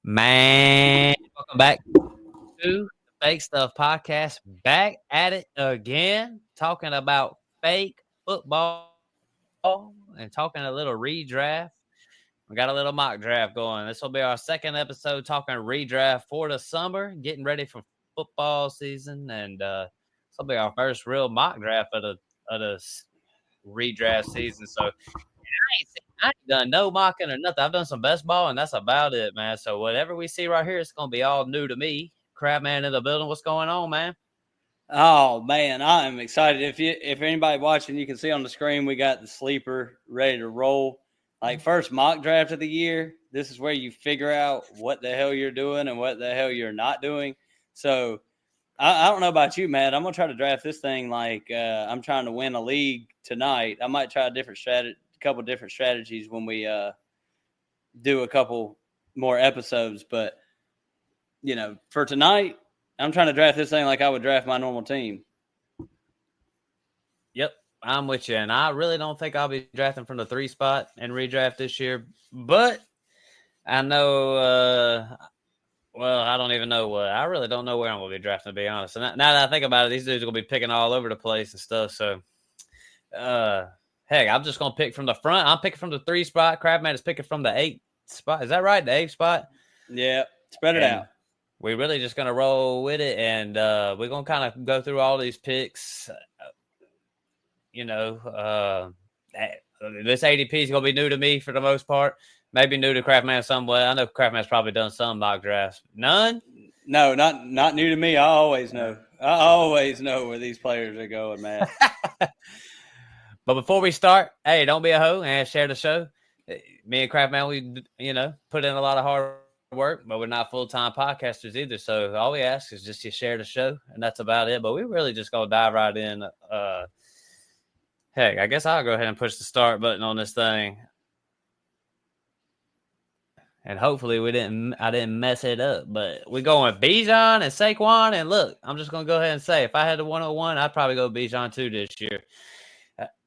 Man, welcome back to the Fake Stuff Podcast. Back at it again, talking about fake football and talking a little redraft. We got a little mock draft going. This will be our second episode talking redraft for the summer, getting ready for football season, and this will be our first real mock draft of the redraft season. So I ain't done no mocking or nothing. I've done some best ball, and that's about it, man. So whatever we see right here, it's gonna be all new to me. Crabman in the building. What's going on, man? Oh man, I am excited. If anybody watching, you can see on the screen we got the sleeper ready to roll. Like first mock draft of the year. This is where you figure out what the hell you're doing and what the hell you're not doing. So I don't know about you, Matt. I'm gonna try to draft this thing like I'm trying to win a league tonight. I might try a couple different strategies when we do a couple more episodes. But for tonight, I'm trying to draft this thing like I would draft my normal team. Yep, I'm with you. And I really don't think I'll be drafting from the 3 spot and redraft this year. But I know, I don't even know what. I really don't know where I'm going to be drafting, to be honest. And now that I think about it, these dudes are going to be picking all over the place and stuff. So, heck, I'm just going to pick from the front. I'm picking from the 3 spot. Crabman is picking from the 8 spot. Is that right? The 8 spot? Yeah, spread it out. We're really just going to roll with it, and we're going to kind of go through all these picks. This ADP is going to be new to me for the most part. Maybe new to Craftman somewhere. I know Craftman's probably done some mock drafts. None? No, not new to me. I always know. Where these players are going, man. But before we start, hey, don't be a hoe and share the show. Me and Craftman, we, put in a lot of hard work, but we're not full-time podcasters either. So all we ask is just you share the show, and that's about it. But we're really just going to dive right in. Heck, I guess I'll go ahead and push the start button on this thing. And hopefully I didn't mess it up. But we're going Bijan and Saquon. And look, I'm just going to go ahead and say, if I had the 101, I'd probably go Bijan too this year.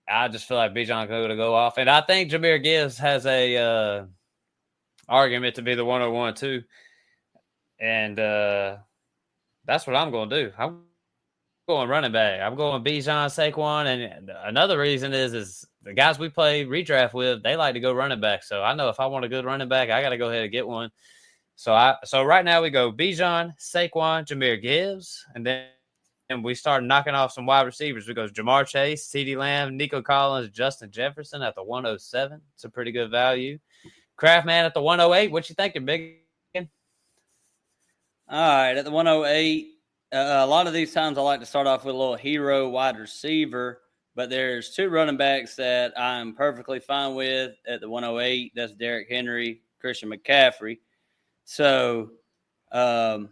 I just feel like Bijan's going to go off. And I think Jahmyr Gibbs has a argument to be the 101 too. And that's what I'm going to do. I'm going running back. I'm going Bijan, Saquon. And another reason is the guys we play redraft with, they like to go running back. So I know if I want a good running back, I got to go ahead and get one. So right now we go Bijan, Saquon, Jahmyr Gibbs, and then we start knocking off some wide receivers. We go Jamar Chase, CeeDee Lamb, Nico Collins, Justin Jefferson at the 107. It's a pretty good value. Craftman at the 108. What you thinking, Big? All right, at the 108, a lot of these times I like to start off with a little hero wide receiver, but there's 2 running backs that I'm perfectly fine with at the 108. That's Derrick Henry, Christian McCaffrey. So I'll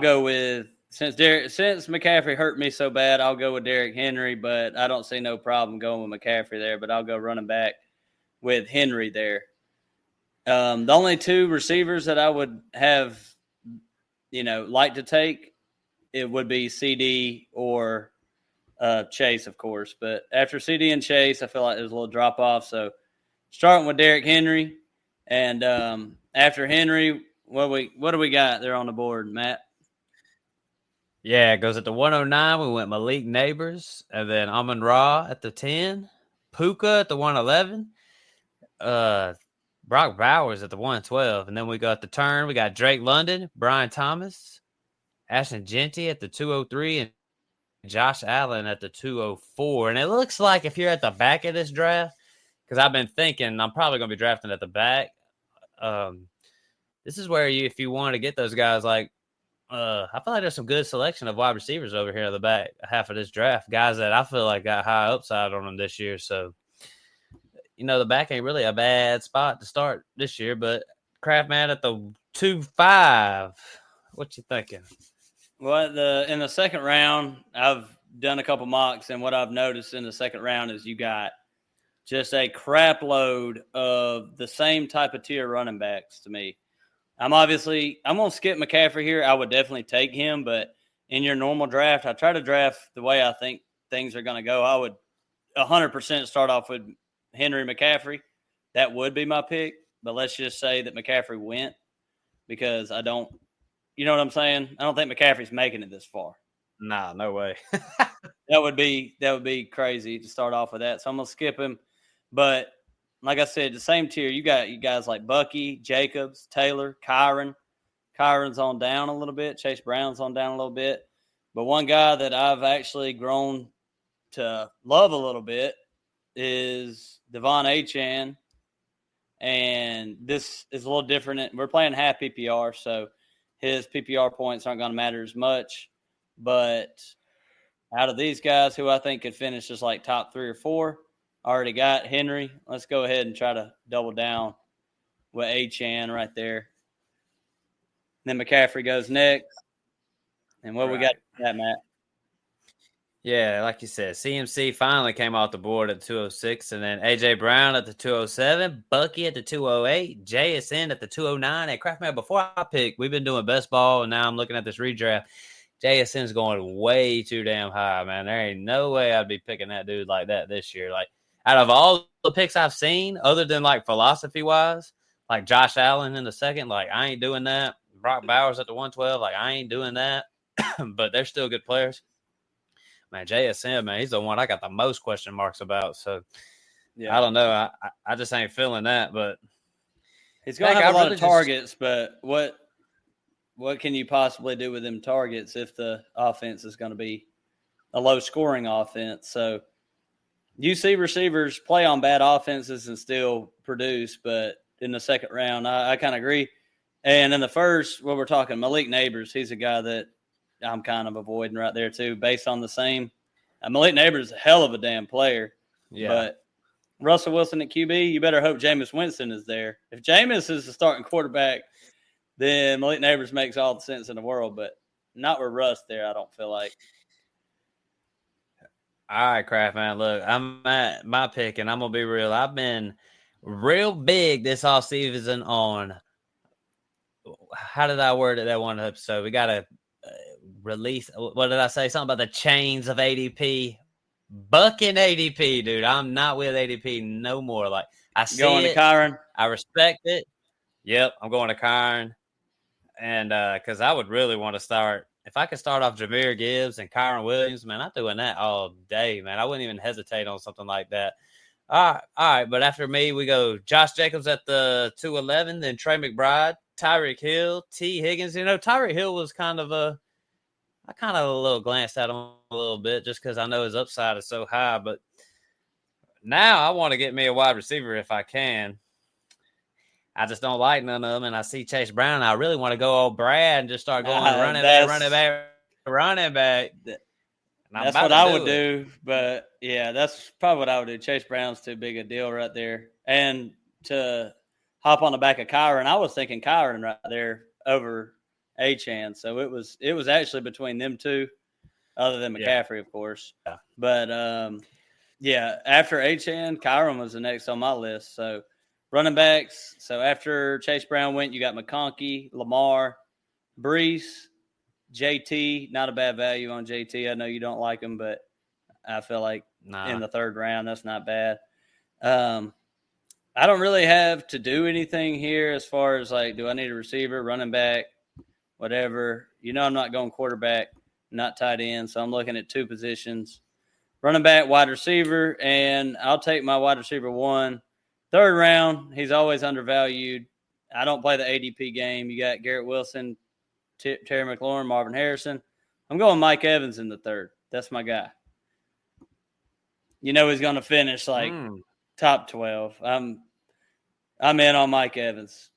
go with since McCaffrey hurt me so bad, I'll go with Derrick Henry, but I don't see no problem going with McCaffrey there. But I'll go running back with Henry there. The only 2 receivers that I would have, like to take, it would be CD or Chase, of course. But after CD and Chase, I feel like there's a little drop off. So starting with Derrick Henry, and after Henry, what do we got there on the board, Matt? Yeah, it goes at the 109. We went Malik Neighbors, and then Amon-Ra at the 10, Puka at the 111, Brock Bowers at the 112, and then we got the turn. We got Drake London, Brian Thomas, Ashton Genty at the 203, and Josh Allen at the 204. And it looks like if you're at the back of this draft, because I've been thinking I'm probably going to be drafting at the back. This is where if you want to get those guys, like I feel like there's some good selection of wide receivers over here in the back half of this draft, guys that I feel like got high upside on them this year. So, the back ain't really a bad spot to start this year. But Craftman at the 2-5, what you thinking? Well, in the second round, I've done a couple mocks, and what I've noticed in the second round is you got just a crap load of the same type of tier running backs to me. I'm going to skip McCaffrey here. I would definitely take him, but in your normal draft, I try to draft the way I think things are going to go. I would 100% start off with Henry McCaffrey. That would be my pick, but let's just say that McCaffrey went because I don't, you know what I'm saying? I don't think McCaffrey's making it this far. Nah, no way. That would be crazy to start off with that. So I'm gonna skip him. But like I said, the same tier. You got you guys like Bucky, Jacobs, Taylor, Kyron. Kyron's on down a little bit. Chase Brown's on down a little bit. But one guy that I've actually grown to love a little bit is Devon Achane. And this is a little different. We're playing half PPR, so his PPR points aren't going to matter as much. But out of these guys who I think could finish just like top 3 or 4, I already got Henry. Let's go ahead and try to double down with Achane right there. Then McCaffrey goes next. And what we got that, Matt? Yeah, like you said, CMC finally came off the board at 206, and then AJ Brown at the 207, Bucky at the 208, JSN at the 209. And Craftman, before I pick, we've been doing best ball, and now I'm looking at this redraft. JSN's going way too damn high, man. There ain't no way I'd be picking that dude like that this year. Like, out of all the picks I've seen, other than like philosophy-wise, like Josh Allen in the second, like I ain't doing that. Brock Bowers at the 112, like I ain't doing that. But they're still good players. Man, JSN, man, he's the one I got the most question marks about. So, yeah. I don't know. I just ain't feeling that. But he's going to have a lot of targets, but what can you possibly do with them targets if the offense is going to be a low-scoring offense? So you see receivers play on bad offenses and still produce, but in the second round, I kind of agree. And in the first, what we're talking, Malik Neighbors, he's a guy that I'm kind of avoiding right there too, based on the same. Malik Neighbors is a hell of a damn player. Yeah. But Russell Wilson at QB, you better hope Jameis Winston is there. If Jameis is the starting quarterback, then Malik Neighbors makes all the sense in the world, but not with Russ there, I don't feel like. All right, Kraft, man. Look, I'm at my pick, and I'm going to be real. I've been real big this offseason on how did I word it that one episode? We got to release. What did I say? Something about the chains of ADP. Bucking ADP, dude. I'm not with ADP no more. Like, I see going to Kyron. I respect it. Yep, I'm going to Kyron. And because I would really want to start, if I could start off Jahmyr Gibbs and Kyron Williams, man, I'm doing that all day, man. I wouldn't even hesitate on something like that. All right. But after me, we go Josh Jacobs at the 211, then Trey McBride, Tyreek Hill, T. Higgins. You know, Tyreek Hill was I kind of a little glanced at him a little bit just because I know his upside is so high. But now I want to get me a wide receiver if I can. I just don't like none of them, and I see Chase Brown. I really want to go old Brad and just start going running back. That's what I would do. But, yeah, that's probably what I would do. Chase Brown's too big a deal right there. And to hop on the back of Kyron, I was thinking Kyron right there over Achane. So it was actually between them two, other than McCaffrey, of course. Yeah. But, after Achane, Kyron was the next on my list. So running backs. So after Chase Brown went, you got McConkey, Lamar, Brees, JT. Not a bad value on JT. I know you don't like him, but I feel like in the third round, that's not bad. I don't really have to do anything here as far as like, do I need a receiver, running back, whatever. You know, I'm not going quarterback, not tight end, so I'm looking at 2 positions. Running back, wide receiver, and I'll take my wide receiver 1. Third round, he's always undervalued. I don't play the ADP game. You got Garrett Wilson, Terry McLaurin, Marvin Harrison. I'm going Mike Evans in the third. That's my guy. You know he's going to finish like top 12. I'm in on Mike Evans.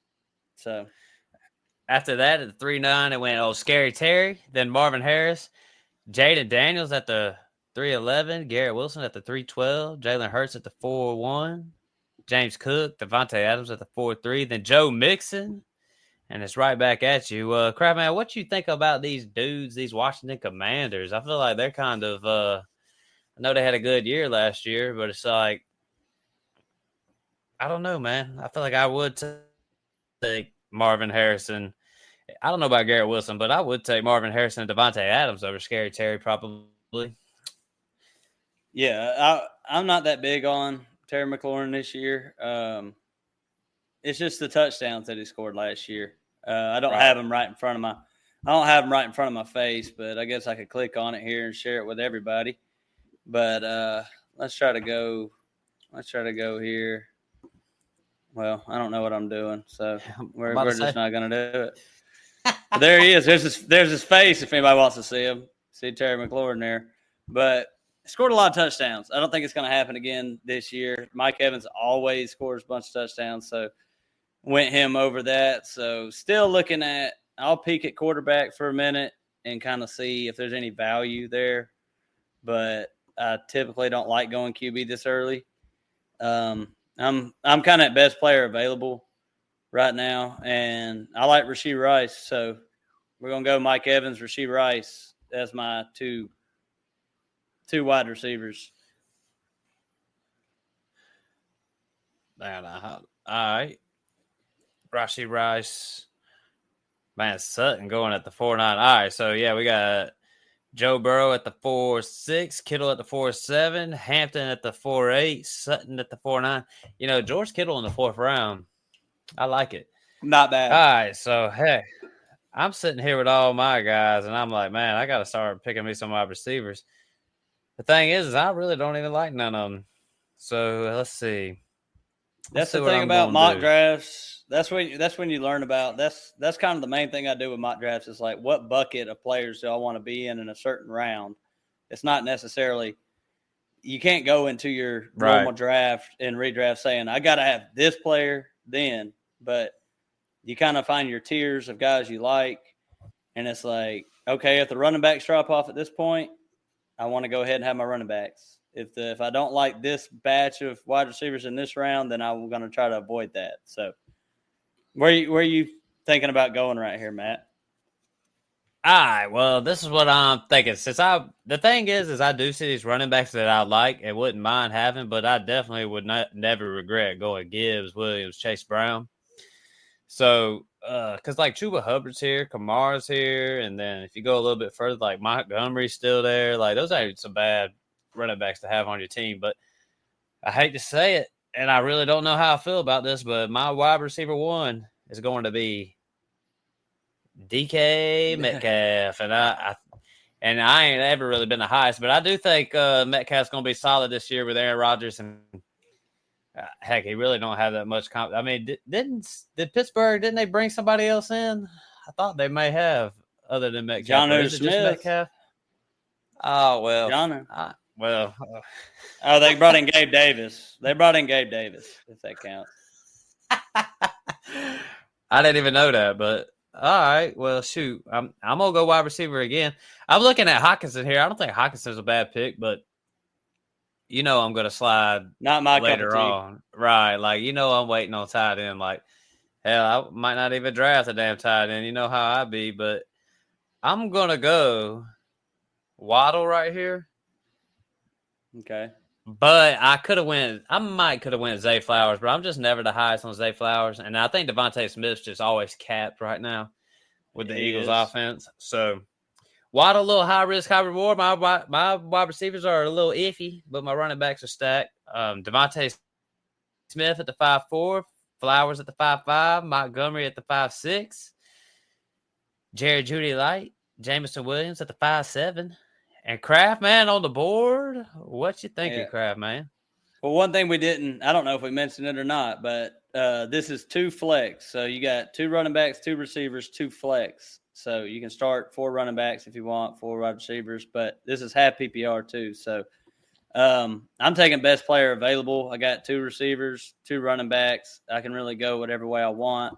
So after that, at the 3-9, it went Scary Terry, then Marvin Harris, Jaden Daniels at the 3-11, Garrett Wilson at the 3-12, Jalen Hurts at the 4-1, James Cook, Devontae Adams at the 4-3, then Joe Mixon, and it's right back at you. Crabman, what you think about these dudes, these Washington Commanders? I feel like they're kind of I know they had a good year last year, but it's like, I don't know, man. I feel like I would take Marvin Harrison I don't know about Garrett Wilson, but I would take Marvin Harrison and Devontae Adams over Scary Terry probably. Yeah, I'm not that big on Terry McLaurin this year. It's just the touchdowns that he scored last year. I don't have him right in front of my face, but I guess I could click on it here and share it with everybody. But let's try to go here. Well, I don't know what I'm doing, so we're just not going to do it. But there he is. There's his face if anybody wants to see him. See Terry McLaurin there. But scored a lot of touchdowns. I don't think it's going to happen again this year. Mike Evans always scores a bunch of touchdowns, so went him over that. So still looking at – I'll peek at quarterback for a minute and kind of see if there's any value there. But I typically don't like going QB this early. I'm kind of at best player available right now, and I like Rashee Rice. So we're going to go Mike Evans, Rashee Rice as my two wide receivers. Man, all right. Rashee Rice. Man, Sutton going at the 4-9. All right, so, yeah, we got Joe Burrow at the 4-6, Kittle at the 4-7, Hampton at the 4-8, Sutton at the 4-9. You know, George Kittle in the 4th round. I like it. Not bad. All right, so, hey, I'm sitting here with all my guys, and I'm like, man, I got to start picking me some wide receivers. The thing is I really don't even like none of them. So let's see. That's the thing about mock drafts. That's when you learn about that's kind of the main thing I do with mock drafts is like what bucket of players do I want to be in a certain round. It's not necessarily you can't go into your normal draft and redraft saying I got to have this player then, but you kind of find your tiers of guys you like, and it's like okay, if the running backs drop off at this point, I want to go ahead and have my running backs. If I don't like this batch of wide receivers in this round, then I'm going to try to avoid that. So, where are you thinking about going right here, Matt? All right. Well, this is what I'm thinking. The thing is I do see these running backs that I like and wouldn't mind having, but I definitely would never regret going Gibbs, Williams, Chase Brown. So, because like Chuba Hubbard's here, Kamara's here, and then if you go a little bit further, like Montgomery's still there. Like those aren't some bad running backs to have on your team, but I hate to say it, and I really don't know how I feel about this, but my wide receiver 1 is going to be DK Metcalf, and I ain't ever really been the highest, but I do think Metcalf's going to be solid this year with Aaron Rodgers, and heck, he really don't have that much I mean, did Pittsburgh, didn't they bring somebody else in? I thought they may have, other than Metcalf. John Smith. Just Metcalf? Oh, well. John. Oh, they brought in Gabe Davis. If that counts. I didn't even know that, but all right. Well, shoot, I'm gonna go wide receiver again. I'm looking at Hockenson here. I don't think Hawkinson's a bad pick, but I'm gonna slide not my later on, right? Like I'm waiting on tight end. Like hell, I might not even draft a damn tight end. You know how I be, but I'm gonna go Waddle right here. Okay. But I might could have went Zay Flowers, but I'm just never the highest on Zay Flowers. And I think Devontae Smith's just always capped right now with the Eagles offense. So Waddle, a little high risk, high reward. My wide receivers are a little iffy, but my running backs are stacked. Devontae Smith at the 5'4", Flowers at the 5'5", Montgomery at the 5'6", Jerry Jeudy Light, Jameson Williams at the 5'7". And Kraft, man, on the board. What you thinking, Kraft, man? Well, one thing we didn't, I don't know if we mentioned it or not, but this is 2 flex. So you got 2 running backs, 2 receivers, 2 flex. So you can start 4 running backs if you want, 4 wide receivers. But this is half PPR too. So I'm taking best player available. I got 2 receivers, 2 running backs. I can really go whatever way I want.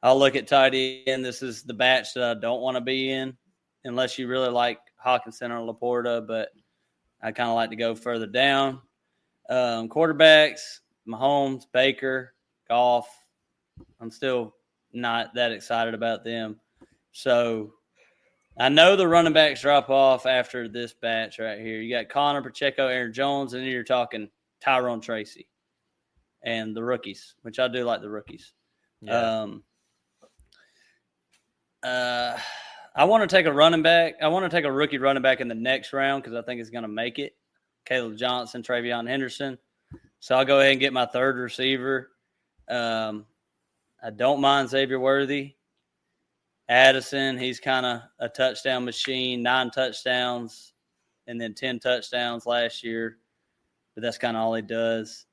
I'll look at tight end. This is the batch that I don't want to be in unless you really like Hockenson or Laporta, but I kind of like to go further down. Quarterbacks, Mahomes, Baker, Goff. I'm still not that excited about them. So I know the running backs drop off after this batch right here. You got Connor, Pacheco, Aaron Jones, and then you're talking Tyrone Tracy and the rookies, which I do like the rookies. Yeah. I want to take a running back. I want to take a rookie running back in the next round because I think he's going to make it. Caleb Johnson, Travion Henderson. So I'll go ahead and get my third receiver. I don't mind Xavier Worthy. Addison, he's kind of a touchdown machine, 9 touchdowns and then 10 touchdowns last year. But that's kind of all he does.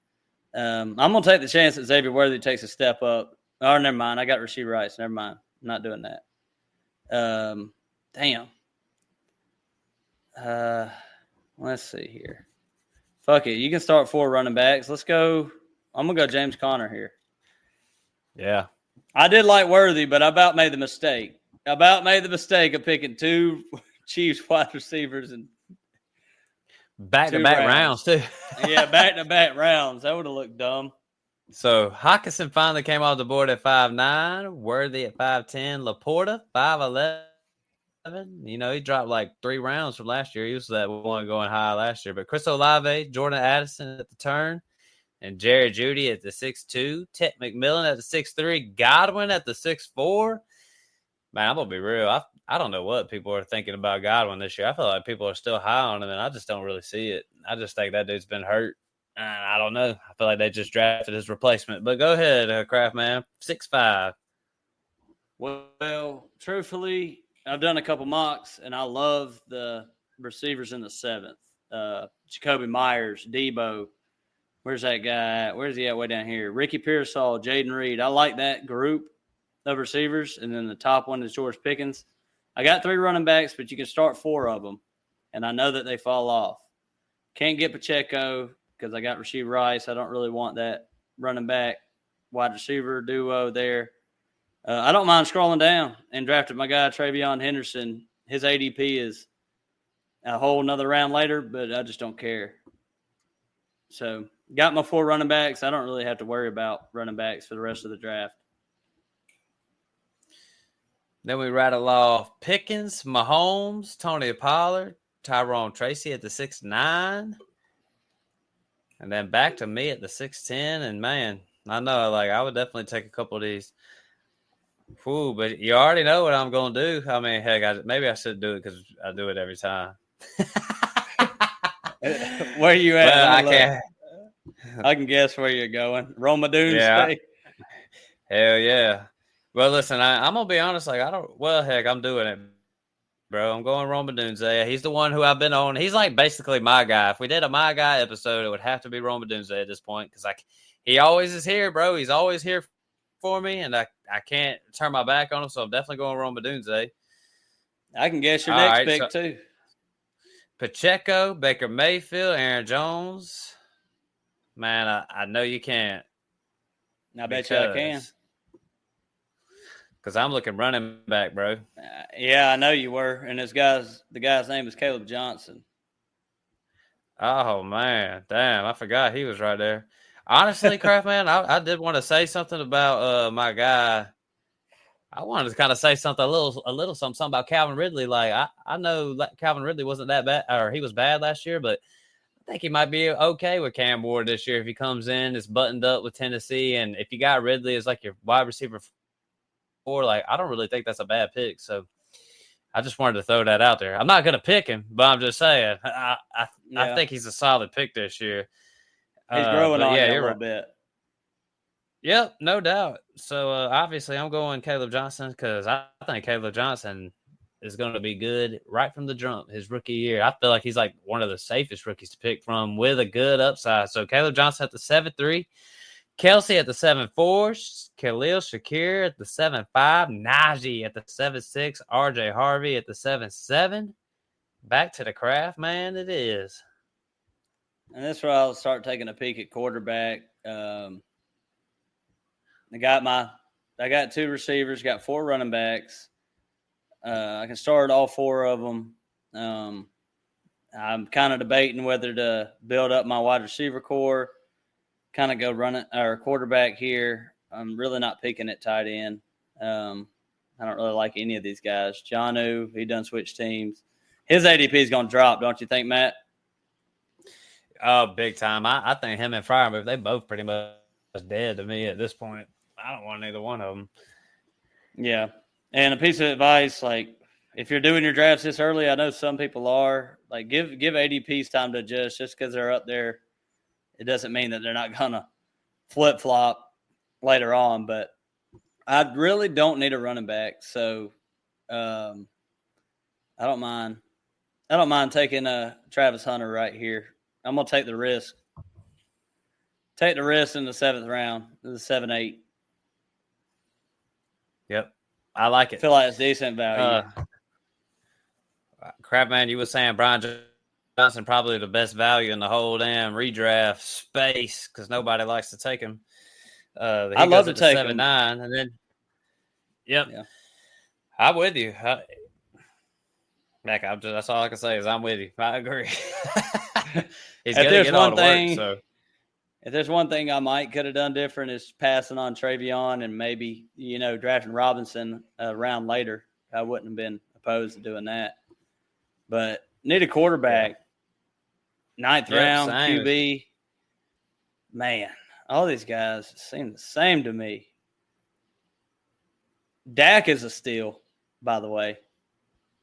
I'm going to take the chance that Xavier Worthy takes a step up. Oh, never mind. I got Rasheed Rice. Never mind. I'm not doing that. Damn. Let's see here. Fuck it. You can start 4 running backs. Let's go. I'm going to go James Conner here. Yeah. I did like Worthy, but I about made the mistake. Of picking 2 Chiefs wide receivers and back-to-back rounds too. Yeah, back-to-back rounds. That would have looked dumb. So Hawkinson finally came off the board at 5'9", Worthy at 5'10", Laporta 5'11". You know, he dropped like 3 rounds from last year. He was that one going high last year. But Chris Olave, Jordan Addison at the turn, and Jerry Jeudy at the 6'2", Ted McMillan at the 6'3", Godwin at the 6'4". Man, I'm gonna be real. I don't know what people are thinking about Godwin this year. I feel like people are still high on him, and I just don't really see it. I just think that dude's been hurt. I don't know. I feel like they just drafted his replacement. But go ahead, Kraft man. 6'5". Well, truthfully, I've done a couple mocks, and I love the receivers in the 7th. Jacoby Myers, Debo. Where's that guy at? Where's he at way down here? Ricky Pearsall, Jaden Reed. I like that group of receivers. And then the top one is George Pickens. I got 3 running backs, but you can start 4 of them. And I know that they fall off. Can't get Pacheco because I got Rasheed Rice. I don't really want that running back wide receiver duo there. I don't mind scrolling down and drafted my guy, Travion Henderson. His ADP is a whole another round later, but I just don't care. So got my 4 running backs. I don't really have to worry about running backs for the rest of the draft. Then we rattle off Pickens, Mahomes, Tony Pollard, Tyrone Tracy at the 6'9". And then back to me at the 6'10". And, man, I know, like, I would definitely take a couple of these. Whew, but you already know what I'm going to do. I mean, heck, maybe I should do it because I do it every time. Where are you at? Well, I can guess where you're going. Roma Doomsday. Yeah. Hell yeah. Well, listen, I'm going to be honest. Like, I'm doing it, bro. I'm going Roma Doomsday. He's the one who I've been on. He's like basically my guy. If we did a my guy episode, it would have to be Roma Doomsday at this point because he always is here, bro. He's always here for me, and I can't turn my back on him, so I'm definitely going Roma Doomsday. I can guess your next pick, too. Pacheco, Baker Mayfield, Aaron Jones. Man, I know you can't. I bet you I can. Because I'm looking running back, bro. Yeah, I know you were. And the guy's name is Caleb Johnson. Oh, man. Damn, I forgot he was right there. Honestly, Kraft, man, I did want to say something about my guy. I wanted to kind of say something a little something about Calvin Ridley. Like I know Calvin Ridley wasn't that bad, or he was bad last year, but I think he might be okay with Cam Ward this year if he comes in, is buttoned up with Tennessee, and if you got Ridley as like your wide receiver 4, like I don't really think that's a bad pick. So I just wanted to throw that out there. I'm not going to pick him, but I'm just saying I think he's a solid pick this year. He's growing on you a little bit. Yep, no doubt. So, obviously, I'm going Caleb Johnson because I think Caleb Johnson is going to be good right from the jump his rookie year. I feel like he's like one of the safest rookies to pick from with a good upside. So, Caleb Johnson at the 7'3", Kelsey at the 7'4", Khalil Shakir at the 7'5", Najee at the 7'6", RJ Harvey at the 7'7". Back to the craft, man, it is. And that's where I'll start taking a peek at quarterback. I got 2 receivers, got 4 running backs. I can start all 4 of them. I'm kind of debating whether to build up my wide receiver core, kind of go run it or quarterback here. I'm really not picking at tight end. I don't really like any of these guys. Jonnu, he done switch teams. His ADP is going to drop, don't you think, Matt? Oh, big time. I think him and Freiermuth, they both pretty much dead to me at this point. I don't want either one of them. Yeah. And a piece of advice, like if you're doing your drafts this early, I know some people are, like give ADPs time to adjust. Just because they're up there, it doesn't mean that they're not gonna flip flop later on. But I really don't need a running back, so I don't mind. I don't mind taking a Travis Hunter right here. I'm gonna take the risk. Take the risk in the 7th round, the 7-8. Yep, I like it. Feel like it's decent value. Crap, man, you were saying Brian Johnson probably the best value in the whole damn redraft space because nobody likes to take him. I'd love to take 7-9, and then yep, yeah. I'm with you. That's all I can say is I'm with you. I agree. He's going to get all the work. So if there's one thing I might could have done different is passing on Travion and maybe drafting Robinson a round later. I wouldn't have been opposed to doing that. But need a quarterback. 9th round same. QB. Man, all these guys seem the same to me. Dak is a steal, by the way.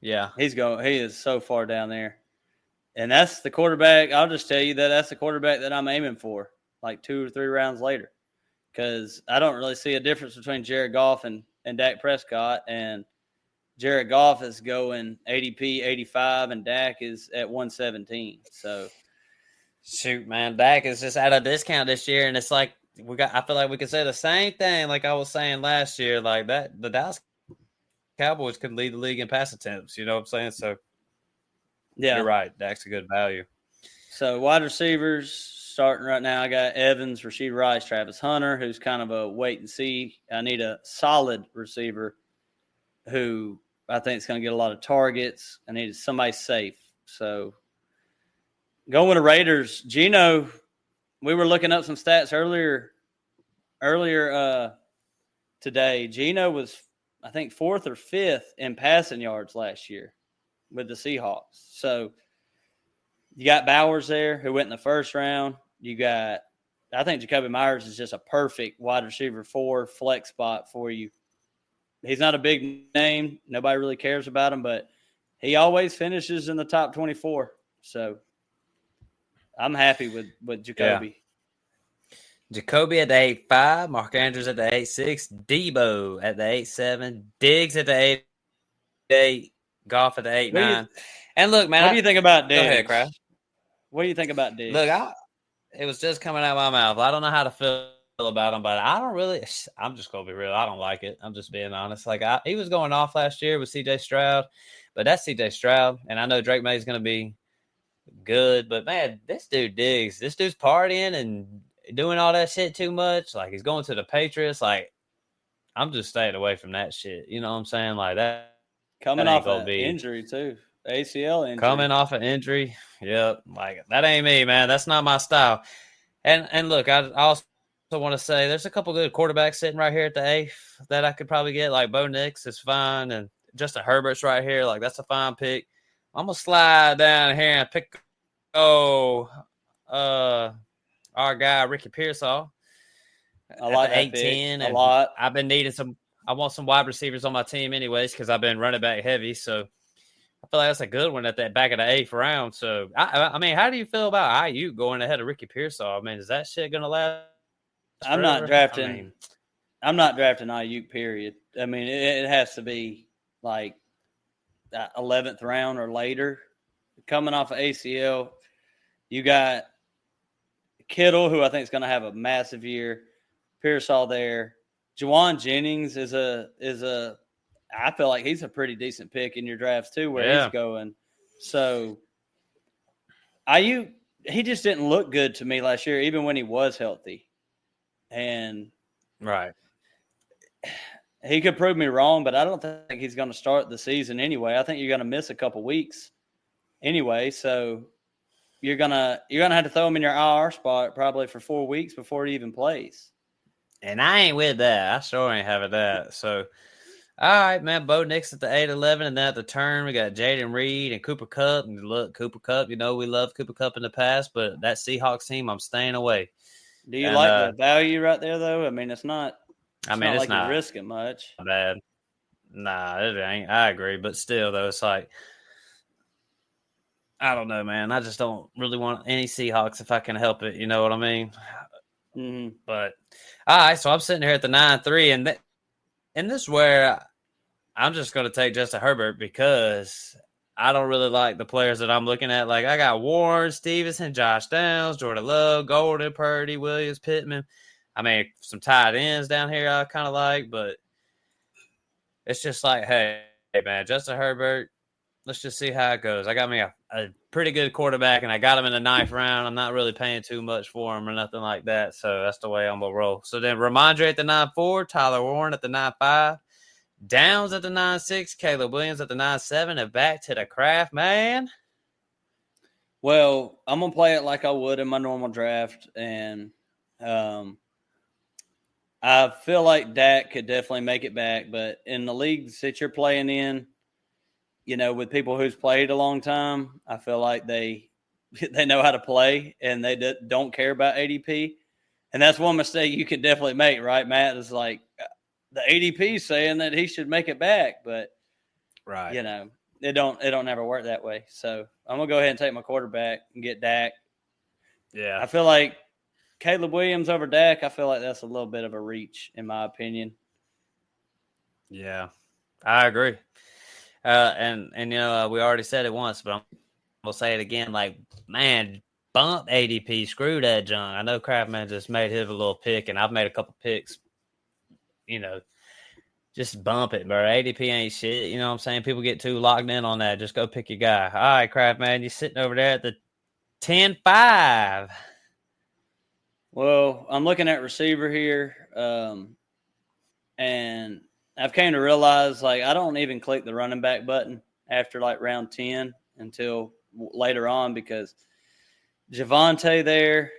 Yeah. He is so far down there. And that's the quarterback. I'll just tell you that's the quarterback that I'm aiming for, like 2 or 3 rounds later. Because I don't really see a difference between Jared Goff and Dak Prescott. And Jared Goff is going ADP 85 and Dak is at 117. So shoot, man, Dak is just at a discount this year, and it's like I feel like we could say the same thing like I was saying last year, like that the Dallas Cowboys could lead the league in pass attempts. You know what I'm saying? So yeah, you're right. Dak's a good value. So wide receivers starting right now, I got Evans, Rashee Rice, Travis Hunter, who's kind of a wait and see. I need a solid receiver who I think is going to get a lot of targets. I need somebody safe. So going with the Raiders, Geno, we were looking up some stats earlier today. Geno was, I think, 4th or 5th in passing yards last year with the Seahawks. So you got Bowers there who went in the 1st round. I think Jacoby Myers is just a perfect wide receiver 4 flex spot for you. He's not a big name. Nobody really cares about him, but he always finishes in the top 24. So I'm happy with Jacoby. Yeah. Jacoby at the 8-5, Mark Andrews at the 8-6, Debo at the 8-7, Diggs at the 8-8, Goff at the 8-9. And look, man, what do you think about Diggs? Go ahead, Kraft. What do you think about Diggs? Look, it was just coming out of my mouth. I don't know how to feel about him, but I'm just going to be real. I don't like it. I'm just being honest. Like he was going off last year with CJ Stroud, but that's CJ Stroud. And I know Drake May's going to be good, but man, this dude Diggs, this dude's partying and doing all that shit too much. Like he's going to the Patriots. Like I'm just staying away from that shit. You know what I'm saying? Like that. Coming off an injury too. ACL injury. Coming off an injury. Yep. Like that ain't me, man. That's not my style. And look, I also want to say there's a couple good quarterbacks sitting right here at the 8th that I could probably get. Like Bo Nix is fine, and Justin Herbert's right here. Like that's a fine pick. I'm gonna slide down here and pick our guy Ricky Pearsall. I like that 8-10 a lot. I've been needing I want some wide receivers on my team anyways because I've been running back heavy. So I feel like that's a good one at that back of the 8th round. So I mean, how do you feel about Ayuk going ahead of Ricky Pearsall? I mean, is that shit gonna last? I'm not drafting Ayuk, period. I mean, it has to be like 11th round or later. Coming off of ACL, you got Kittle, who I think is going to have a massive year. Pearsall there. Juwan Jennings is I feel like he's a pretty decent pick in your drafts too, where he's going. So Ayuk, he just didn't look good to me last year, even when he was healthy. And right, he could prove me wrong, but I don't think he's going to start the season anyway. I think you're going to miss a couple weeks anyway. So you're gonna have to throw him in your IR spot probably for 4 weeks before he even plays. And I ain't with that. I sure ain't having that. So, all right, man. Bo Nix at the 8-11, and then at the turn we got Jaden Reed and Cooper Kupp. And look, Cooper Kupp. You know we love Cooper Kupp in the past, but that Seahawks team, I'm staying away. Do you like the value right there, though? I mean, it's not. It's not like you're risking much. Bad. Nah, it ain't. I agree, but still, though, it's like I don't know, man. I just don't really want any Seahawks if I can help it. You know what I mean? Mm-hmm. But all right, so I'm sitting here at the 9-3, and this is where I'm just going to take Justin Herbert because I don't really like the players that I'm looking at. Like I got Warren, Stevenson, Josh Downs, Jordan Love, Golden, Purdy, Williams, Pittman. I mean, some tight ends down here I kind of like, but it's just like, hey, man, Justin Herbert. Let's just see how it goes. I got me a pretty good quarterback, and I got him in the 9th round. I'm not really paying too much for him or nothing like that, so that's the way I'm going to roll. So then Ramondre at the 9-4, Tyler Warren at the 9-5, Downs at the 9-6, Caleb Williams at the 9-7, and back to the craft, man. Well, I'm going to play it like I would in my normal draft, and I feel like Dak could definitely make it back, but in the leagues that you're playing in, you know, with people who's played a long time, I feel like they know how to play and they don't care about ADP. And that's one mistake you could definitely make, right, Matt? Is like the ADP saying that he should make it back, but right, you know, it don't never work that way. So I'm gonna go ahead and take my quarterback and get Dak. Yeah, I feel like Caleb Williams over Dak. I feel like that's a little bit of a reach, in my opinion. yeah, I agree. And you know, we already said it once, but I'm gonna say it again. Like, man, bump ADP, screw that junk. I know Craftman just made his a little pick, and I've made a couple picks. You know, just bump it, bro. ADP ain't shit. You know what I'm saying? People get too locked in on that. Just go pick your guy. All right, Craftman, you sitting over there at the 10-5. Well, I'm looking at receiver here, and I've came to realize like I don't even click the running back button after like round 10 until later on because Javonte there,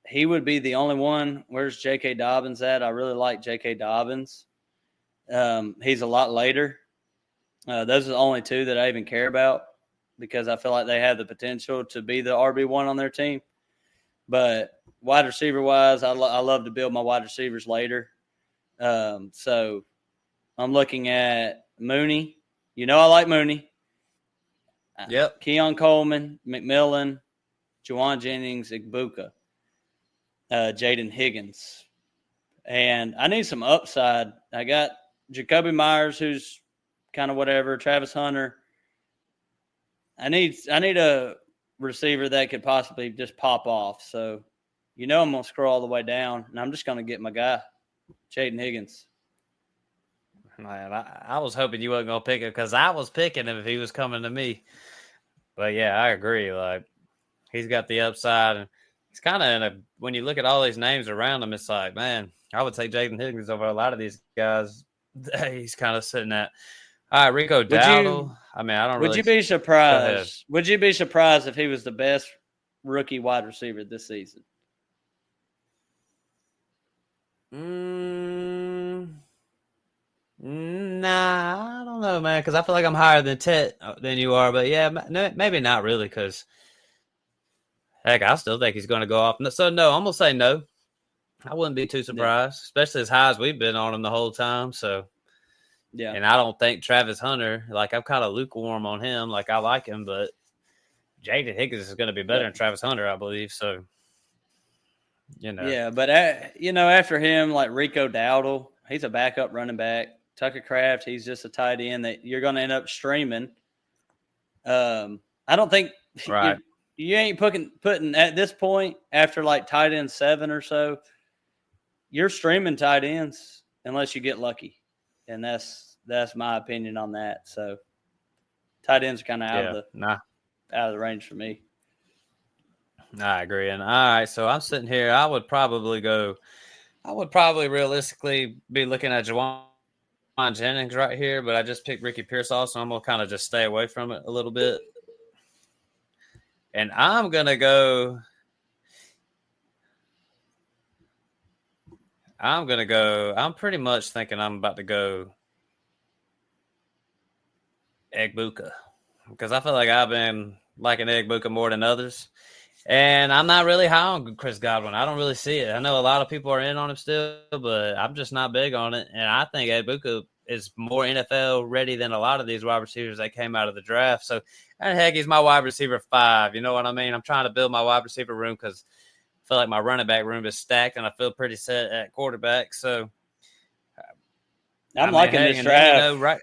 he would be the only one. Where's J.K. Dobbins at? I really like J.K. Dobbins. He's a lot later. Those are the only two that I even care about because I feel like they have the potential to be the RB1 on their team. But wide receiver wise, I love to build my wide receivers later. So I'm looking at Mooney. You know I like Mooney. Yep. Keon Coleman, McMillan, Juwan Jennings, Igbuka, Jaden Higgins. And I need some upside. I got Jacoby Myers, who's kind of whatever, Travis Hunter. I need a receiver that could possibly just pop off. So, you know I'm going to scroll all the way down, and I'm just going to get my guy, Jaden Higgins. Man, I was hoping you wasn't going to pick him because I was picking him if he was coming to me. But, yeah, I agree. Like, he's got the upside, and he's kind of in a – when you look at all these names around him, it's like, man, I would take Jaden Higgins over a lot of these guys. He's kind of sitting at – all right, Rico Dowdle. I mean, I don't really – Would you be surprised? Would you be surprised if he was the best rookie wide receiver this season? Nah, I don't know, man, because I feel like I'm higher than you are. But, yeah, maybe not really because, heck, I still think he's going to go off. So, no, I'm going to say no. I wouldn't be too surprised, especially as high as we've been on him the whole time. So, yeah. And I don't think Travis Hunter, like, I'm kind of lukewarm on him. Like, I like him, but Jaden Higgins is going to be better than Travis Hunter, I believe. So, you know. Yeah, but, you know, after him, like Rico Dowdle, he's a backup running back. Tucker Kraft, he's just a tight end that you're going to end up streaming. I don't think you ain't putting at this point after like tight end 7 or so, you're streaming tight ends unless you get lucky. And that's my opinion on that. So tight ends are kind of out of the range for me. I agree. And all right, so I'm sitting here. I would probably realistically be looking at Juwan Jennings right here, but I just picked Ricky Pearsall, so I'm gonna kind of just stay away from it a little bit. And I'm gonna go. I'm pretty much thinking I'm about to go Egbuka because I feel like I've been liking Egbuka more than others. And I'm not really high on Chris Godwin. I don't really see it. I know a lot of people are in on him still, but I'm just not big on it. And I think Egbuka is more NFL ready than a lot of these wide receivers that came out of the draft. So, and heck, he's my wide receiver 5. You know what I mean? I'm trying to build my wide receiver room because I feel like my running back room is stacked, and I feel pretty set at quarterback. So, I'm liking this draft. Right?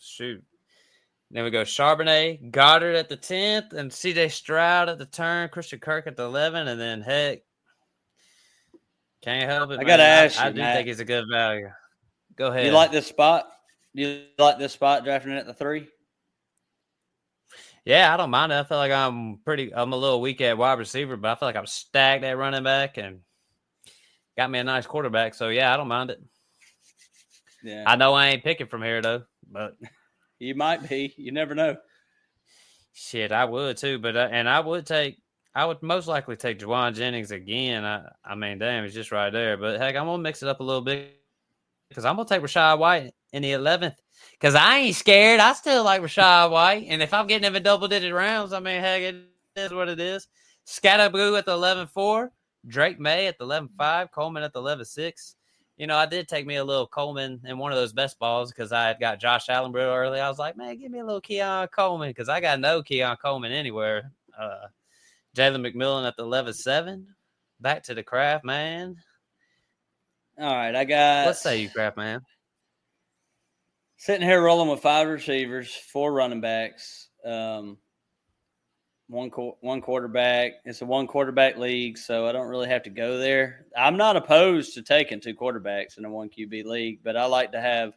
Shoot. Then we go Charbonnet, Goddard at the 10th, and C.J. Stroud at the turn, Christian Kirk at the 11th, and then heck, can't help it. I got to ask you, I do think he's a good value. Go ahead. You like this spot? You like this spot drafting at the 3? Yeah, I don't mind it. I feel like I'm a little weak at wide receiver, but I feel like I'm stacked at running back and got me a nice quarterback. So yeah, I don't mind it. Yeah, I know I ain't picking from here though, but you might be. You never know. Shit, I would too, but I would most likely take Juwan Jennings again. I mean, damn, he's just right there. But heck, I'm gonna mix it up a little bit because I'm gonna take Rachaad White in the 11th because I ain't scared. I still like Rachaad White, and if I'm getting him in double-digit rounds, I mean, heck, it is what it is. Scatterboo at the 11-4, Drake May at the 11-5, Coleman at the 11-6. You know, I did take me a little Coleman in one of those best balls because I had got Josh Allen real early. I was like, man, give me a little Keon Coleman because I got no Keon Coleman anywhere. Jalen McMillan at the 11-7. Back to the craft, man. All right, I got. Let's say you, craft man. Sitting here rolling with 5 receivers, 4 running backs, one quarterback. It's a 1 quarterback league, so I don't really have to go there. I'm not opposed to taking 2 quarterbacks in a 1 QB league, but I like to have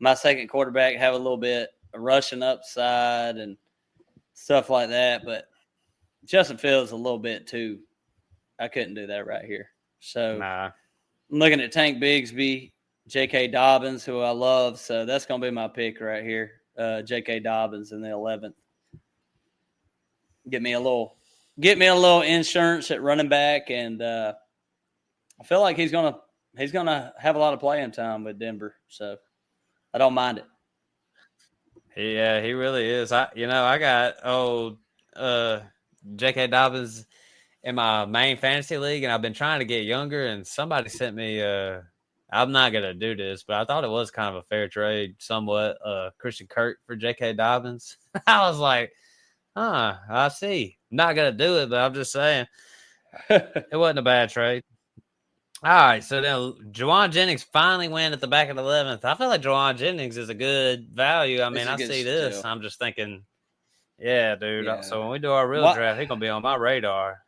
my second quarterback have a little bit of rushing upside and stuff like that. But Justin Fields a little bit too. I couldn't do that right here. So I'm looking at Tank Bigsby, J.K. Dobbins, who I love. So that's going to be my pick right here. J.K. Dobbins in the 11th. Get me a little insurance at running back, and I feel like he's gonna have a lot of playing time with Denver. So I don't mind it. Yeah, he really is. I got J.K. Dobbins in my main fantasy league, and I've been trying to get younger. And somebody sent me. I'm not gonna do this, but I thought it was kind of a fair trade, somewhat. Christian Kirk for J.K. Dobbins. I was like, I see. Not gonna do it, but I'm just saying it wasn't a bad trade. All right, so then Juwan Jennings finally went at the back of the 11th. I feel like Juwan Jennings is a good value. I mean, I see this. I'm just thinking, yeah, dude. Yeah. So when we do our real draft, he's gonna be on my radar.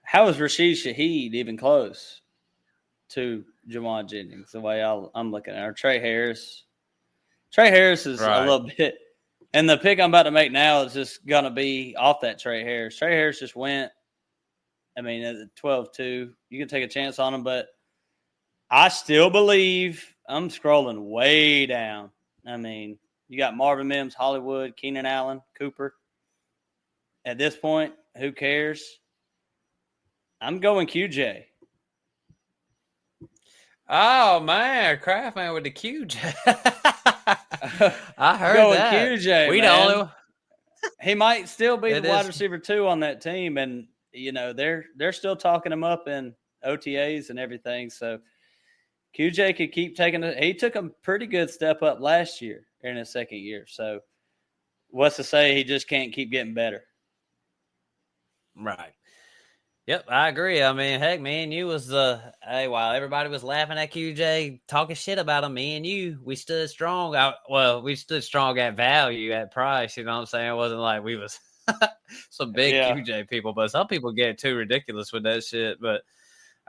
How is Rashid Shaheed even close to Juwan Jennings? The way I'm looking at her, Trey Harris. Trey Harris is a little bit. And the pick I'm about to make now is just going to be off that Trey Harris. Trey Harris just went, I mean, at 12-2. You can take a chance on him, but I still believe I'm scrolling way down. I mean, you got Marvin Mims, Hollywood, Keenan Allen, Cooper. At this point, who cares? I'm going QJ. Oh, man. Craftman with the QJ. I heard that. QJ, we don't. He might still be the wide receiver 2 on that team, and you know they're still talking him up in OTAs and everything. So QJ could keep taking it. He took a pretty good step up last year in his second year. So what's to say he just can't keep getting better? Right. Yep, I agree. I mean, heck, me and you was while everybody was laughing at QJ, talking shit about him, me and you, we stood strong. We stood strong at value, at price. You know what I'm saying? It wasn't like we was some big QJ people, but some people get too ridiculous with that shit. But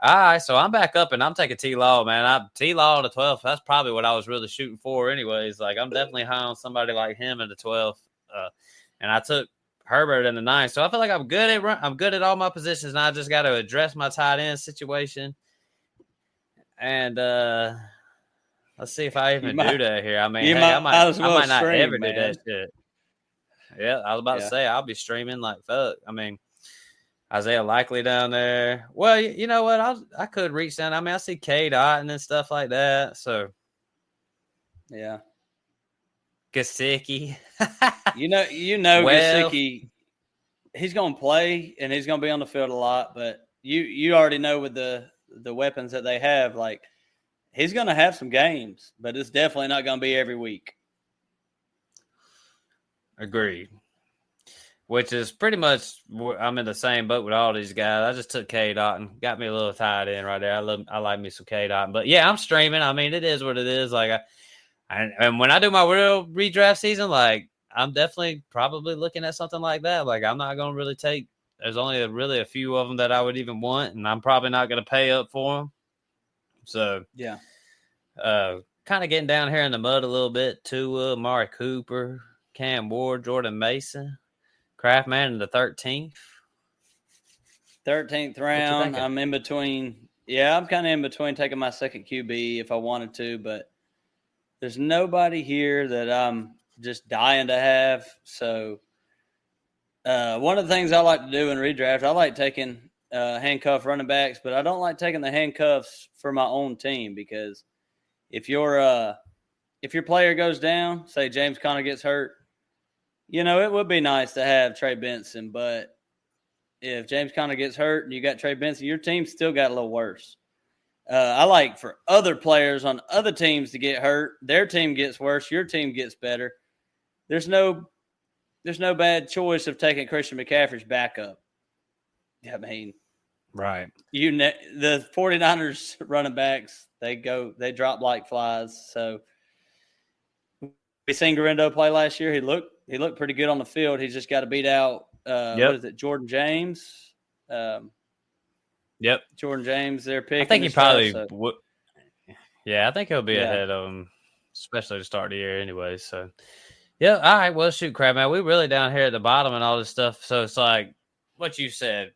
all right, so I'm back up and I'm taking T-Law, man. T-Law to 12th. That's probably what I was really shooting for, anyways. Like I'm definitely high on somebody like him in the 12th, and I took Herbert in the 9th. So I feel like I'm good at all my positions, and I just got to address my tight end situation. And let's see if I even do that here. I mean, I might not ever do that shit. Yeah, I was about to say I'll be streaming like fuck. I mean, Isaiah Likely down there. Well, you know what? I could reach down. I mean, I see K. Dotton and stuff like that. So yeah. Gesicki. you know, Gesicki, he's going to play and he's going to be on the field a lot, but you already know with the weapons that they have, like he's going to have some games, but it's definitely not going to be every week. Agreed. Which is pretty much, I'm in the same boat with all these guys. I just took K. Dotton, got me a little tied in right there. I like me some K. Dotton, but yeah, I'm streaming. I mean, it is what it is. Like, and when I do my real redraft season, like, I'm definitely probably looking at something like that. Like, I'm not gonna really take. There's only really a few of them that I would even want, and I'm probably not gonna pay up for them. So yeah, kind of getting down here in the mud a little bit. Tua, Amari Cooper, Cam Ward, Jordan Mason. Craftman in the 13th. 13th round. I'm in between. Yeah, I'm kind of in between taking my second QB if I wanted to, but there's nobody here that I'm just dying to have. So one of the things I like to do in redraft, I like taking handcuff running backs, but I don't like taking the handcuffs for my own team because if your player goes down, say James Conner gets hurt, it would be nice to have Trey Benson, but if James Conner gets hurt and you got Trey Benson, your team still got a little worse. I like for other players on other teams to get hurt. Their team gets worse. Your team gets better. There's no bad choice of taking Christian McCaffrey's backup. I mean, right. The 49ers running backs, they drop like flies. So we seen Garindo play last year. He looked pretty good on the field. He's just got to beat out what is it, Jordan James? Yep. Jordan James, they're picking. I think he probably would. Yeah, I think he'll be ahead of him, especially to start the year anyway. So, yeah, all right. Well, shoot, crap, man. We're really down here at the bottom and all this stuff. So it's like what you said,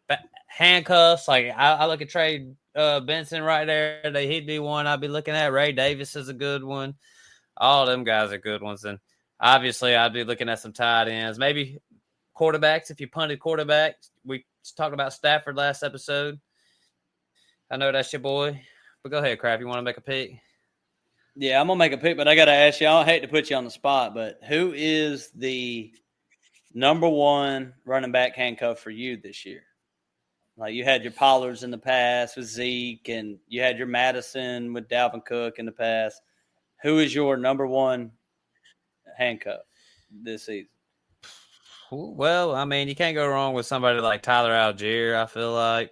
handcuffs. Like I look at Trey Benson right there. He'd be one I'd be looking at. Ray Davis is a good one. All them guys are good ones. And obviously, I'd be looking at some tight ends, maybe quarterbacks. If you punted quarterbacks, we talked about Stafford last episode. I know that's your boy, but go ahead, Crap. You want to make a pick? Yeah, I'm going to make a pick, but I got to ask you, I hate to put you on the spot, but who is the number one running back handcuff for you this year? Like you had your Pollards in the past with Zeke, and you had your Madison with Dalvin Cook in the past. Who is your number one handcuff this season? Well, I mean, you can't go wrong with somebody like Tyler Algier, I feel like.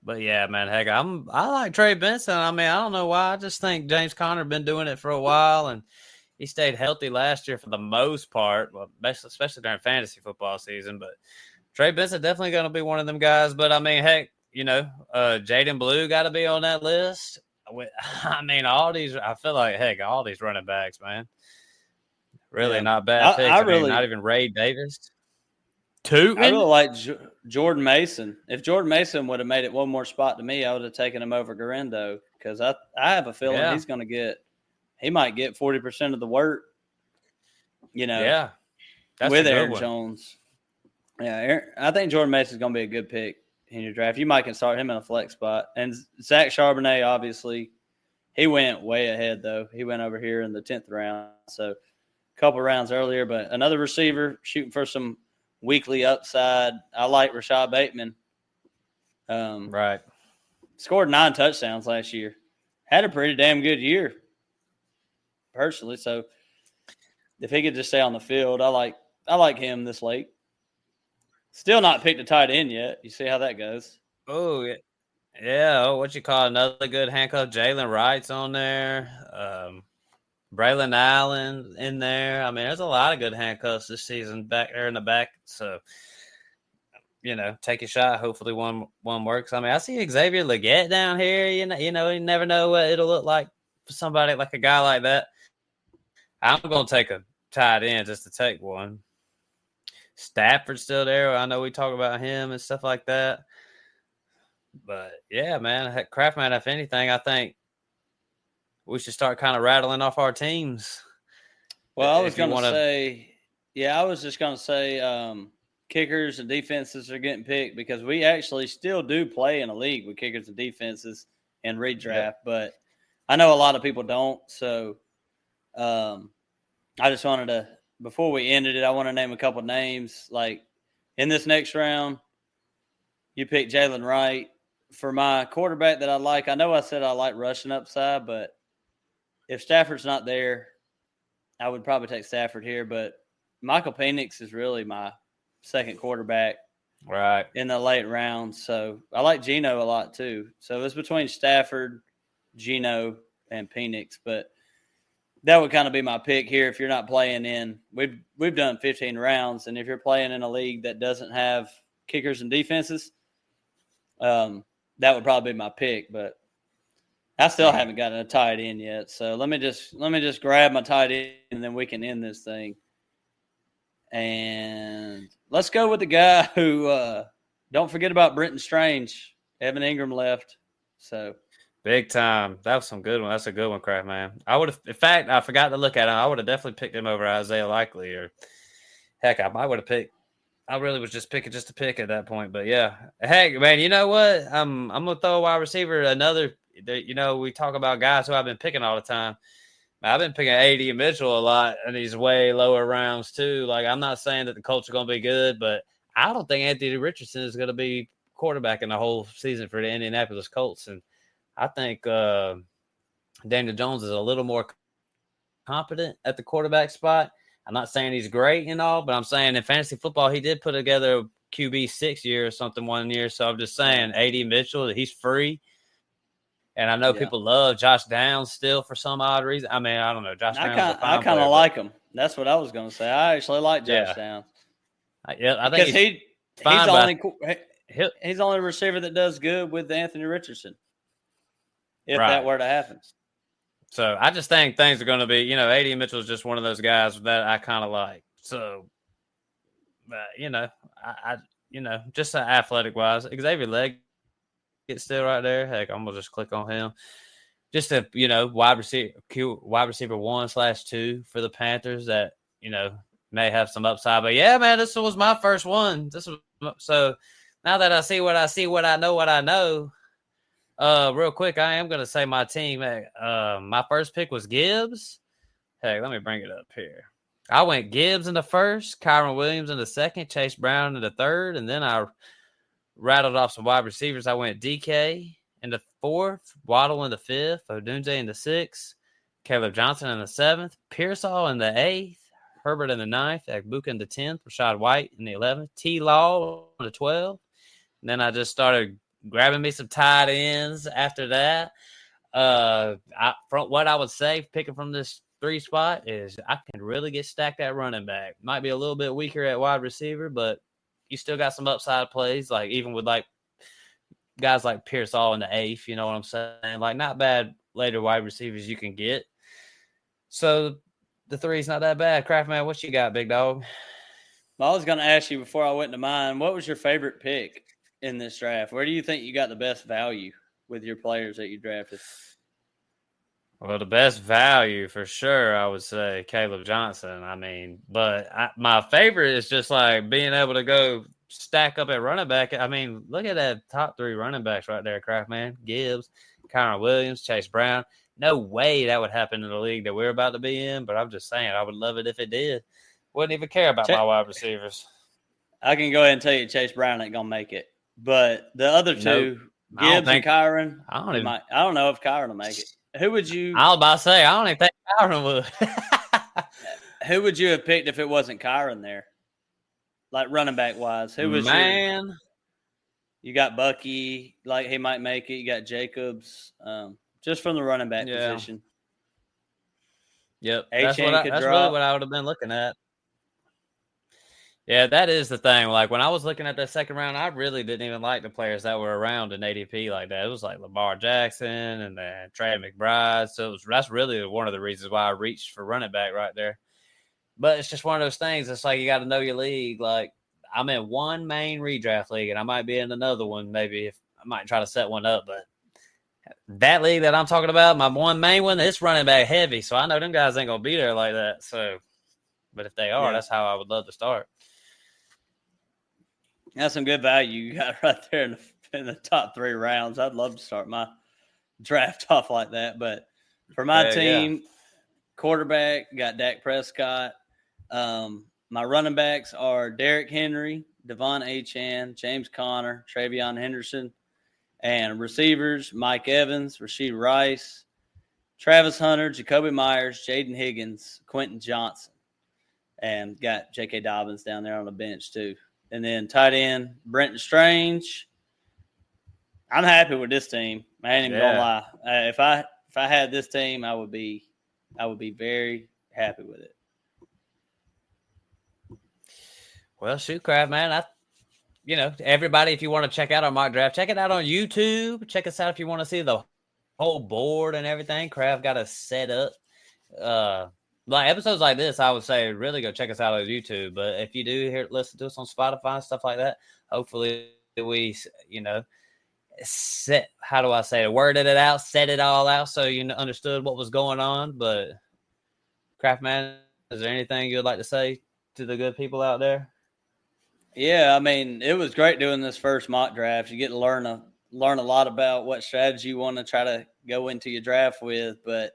But yeah, man, heck, I like Trey Benson. I mean, I don't know why. I just think James Conner been doing it for a while, and he stayed healthy last year for the most part, well, especially during fantasy football season. But Trey Benson definitely going to be one of them guys. But I mean, heck, Jaden Blue got to be on that list. I mean, all these. I feel like heck, all these running backs, man, really not bad picks. I mean, not even Ray Davis. I really like Jordan Mason. If Jordan Mason would have made it one more spot to me, I would have taken him over Garindo because I have a feeling he's going to he might get 40% of the work, Yeah. That's with Aaron Jones. Yeah, I think Jordan Mason's going to be a good pick in your draft. You might can start him in a flex spot. And Zach Charbonnet, obviously, he went way ahead, though. He went over here in the 10th round, so a couple rounds earlier. But another receiver shooting for some weekly upside. I like Rashad Bateman. Right. Scored 9 touchdowns last year. Had a pretty damn good year, personally. So if he could just stay on the field, I like him this late. Still not picked a tight end yet. You see how that goes. Oh, yeah. What you call another good handcuff? Jalen Wright's on there. Braylon Allen in there. I mean, there's a lot of good handcuffs this season back there in the back. So, take a shot. Hopefully one works. I mean, I see Xavier Legette down here. You never know what it'll look like for somebody like a guy like that. I'm going to take a tight end just to take one. Stafford's still there. I know we talk about him and stuff like that. But, yeah, man, Craftman, if anything, I think we should start kind of rattling off our teams. Well, I was going to say, I was just going to say kickers and defenses are getting picked because we actually still do play in a league with kickers and defenses and redraft, but I know a lot of people don't. So I just wanted to, before we ended it, I want to name a couple names. Like in this next round, you picked Jalen Wright for my quarterback that I like, I know I said I like rushing upside, but if Stafford's not there, I would probably take Stafford here. But Michael Penix is really my second quarterback Right. in the late rounds. So I like Geno a lot too. So it's between Stafford, Geno, and Penix. But that would kind of be my pick here if you're not playing in. We've done 15 rounds, and if you're playing in a league that doesn't have kickers and defenses, that would probably be my pick. But I still haven't gotten a tight end yet. So let me just grab my tight end, and then we can end this thing. And let's go with the guy who don't forget about Brenton Strange. Evan Ingram left. So Big time. That was some good one. That's a good one, Craft Man. I would have, in fact, I forgot to look at him. I would have definitely picked him over Isaiah Likely, or heck, I might would have picked. I really was just picking just to pick at that point, but yeah. Heck, man, you know what? I'm gonna throw a wide receiver. Another, we talk about guys who I've been picking all the time. I've been picking AD Mitchell a lot in these way lower rounds too. Like, I'm not saying that the Colts are gonna be good, but I don't think Anthony Richardson is gonna be quarterbacking the whole season for the Indianapolis Colts, and I think Daniel Jones is a little more competent at the quarterback spot. I'm not saying he's great and all, but I'm saying in fantasy football, he did put together a QB 6 year or something 1 year. So I'm just saying, AD Mitchell, he's free. And I know people love Josh Downs still for some odd reason. I mean, I don't know. Josh Downs I kind of like him. That's what I was going to say. I actually like Josh Downs. I think because he's he's the only receiver that does good with Anthony Richardson. If right. that were to happen. So I just think things are going to be, AD Mitchell is just one of those guys that I kind of like. So, just athletic wise, Xavier Leggett still right there. Heck, I'm gonna just click on him. Just a wide receiver 1/2 for the Panthers that may have some upside. But yeah, man, this was my first one. So now that I see what I know. Real quick, I am gonna say my team. My first pick was Gibbs. Hey, let me bring it up here. I went Gibbs in the first, Kyron Williams in the second, Chase Brown in the third, and then I rattled off some wide receivers. I went DK in the fourth, Waddle in the fifth, Odunze in the sixth, Caleb Johnson in the seventh, Pearsall in the eighth, Herbert in the ninth, Agbuka in the 10th, Rashad White in the 11th, T. Law in the 12th. And then I just started grabbing me some tight ends after that. From what I would say, picking from this 3 spot is I can really get stacked at running back. Might be a little bit weaker at wide receiver, but you still got some upside plays, like even with like guys like Pearsall in the 8th, you know what I'm saying? Like, not bad later wide receivers you can get. So the 3's not that bad. Craftman, what you got, big dog? Well, I was going to ask you before I went to mine, what was your favorite pick in this draft? Where do you think you got the best value with your players that you drafted? Well, the best value for sure, I would say Caleb Johnson. I mean, but my favorite is just like being able to go stack up at running back. I mean, look at that top 3 running backs right there, Craftman. Gibbs, Kyron Williams, Chase Brown. No way that would happen in the league that we're about to be in, but I'm just saying I would love it if it did. Wouldn't even care about my wide receivers. I can go ahead and tell you Chase Brown ain't going to make it. But the other 2, Gibbs and Kyron, I don't know if Kyron will make it. Who would you? I was about to say, I don't even think Kyron would. Who would you have picked if it wasn't Kyron there? Like running back wise, who was you got Bucky, like he might make it. You got Jacobs, just from the running back position. Yep, that's really what I would have been looking at. Yeah, that is the thing. Like, when I was looking at that second round, I really didn't even like the players that were around in ADP like that. It was like Lamar Jackson and then Trey McBride. So that's really one of the reasons why I reached for running back right there. But it's just one of those things. It's like you got to know your league. Like, I'm in one main redraft league, and I might be in another one. Maybe if I might try to set one up. But that league that I'm talking about, my one main one, it's running back heavy. So I know them guys ain't gonna be there like that. So, but if they are, that's how I would love to start. That's some good value you got right there in the top 3 rounds. I'd love to start my draft off like that. But for my team, quarterback, got Dak Prescott. My running backs are Derrick Henry, Devon Achane, James Conner, Travion Henderson. And receivers, Mike Evans, Rasheed Rice, Travis Hunter, Jacoby Myers, Jaden Higgins, Quentin Johnson. And got J.K. Dobbins down there on the bench too. And then tight end, Brenton Strange. I'm happy with this team. I ain't even gonna lie. If I had this team, I would be very happy with it. Well, shoot, Kraft, man. Everybody, if you want to check out our mock draft, check it out on YouTube. Check us out if you want to see the whole board and everything. Kraft got us set up. Like episodes like this, I would say really go check us out on YouTube. But if you do listen to us on Spotify and stuff like that, hopefully we, set worded it out, set it all out so you understood what was going on. But Kraft, man, is there anything you'd like to say to the good people out there? Yeah, I mean, it was great doing this first mock draft. You get to learn a lot about what strategy you want to try to go into your draft with. But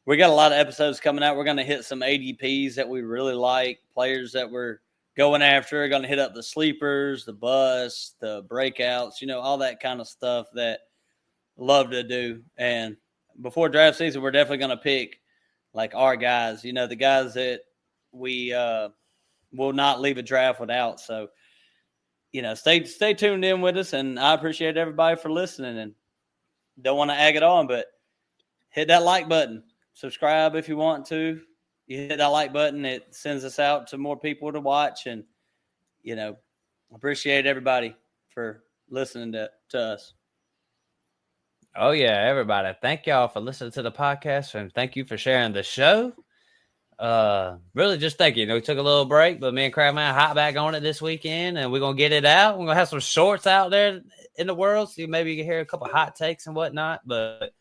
we got a lot of episodes coming out. We're going to hit some ADPs that we really like, players that we're going after. We're going to hit up the sleepers, the busts, the breakouts, all that kind of stuff that I love to do. And before draft season, we're definitely going to pick like our guys, the guys that we will not leave a draft without. So, stay tuned in with us. And I appreciate everybody for listening, and don't want to egg it on, but hit that like button. Subscribe if you want to. You hit that like button, it sends us out to more people to watch. And, appreciate everybody for listening to us. Oh, yeah, everybody. Thank y'all for listening to the podcast, and thank you for sharing the show. Really just thank you. We took a little break, but me and Crabman hop back on it this weekend, and we're going to get it out. We're going to have some shorts out there in the world, so maybe you can hear a couple hot takes and whatnot. But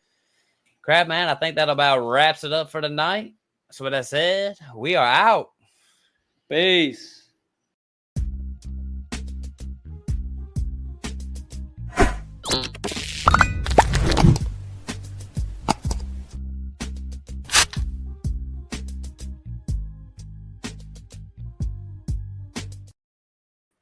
Crabman, I think that about wraps it up for tonight. So with that said, we are out. Peace.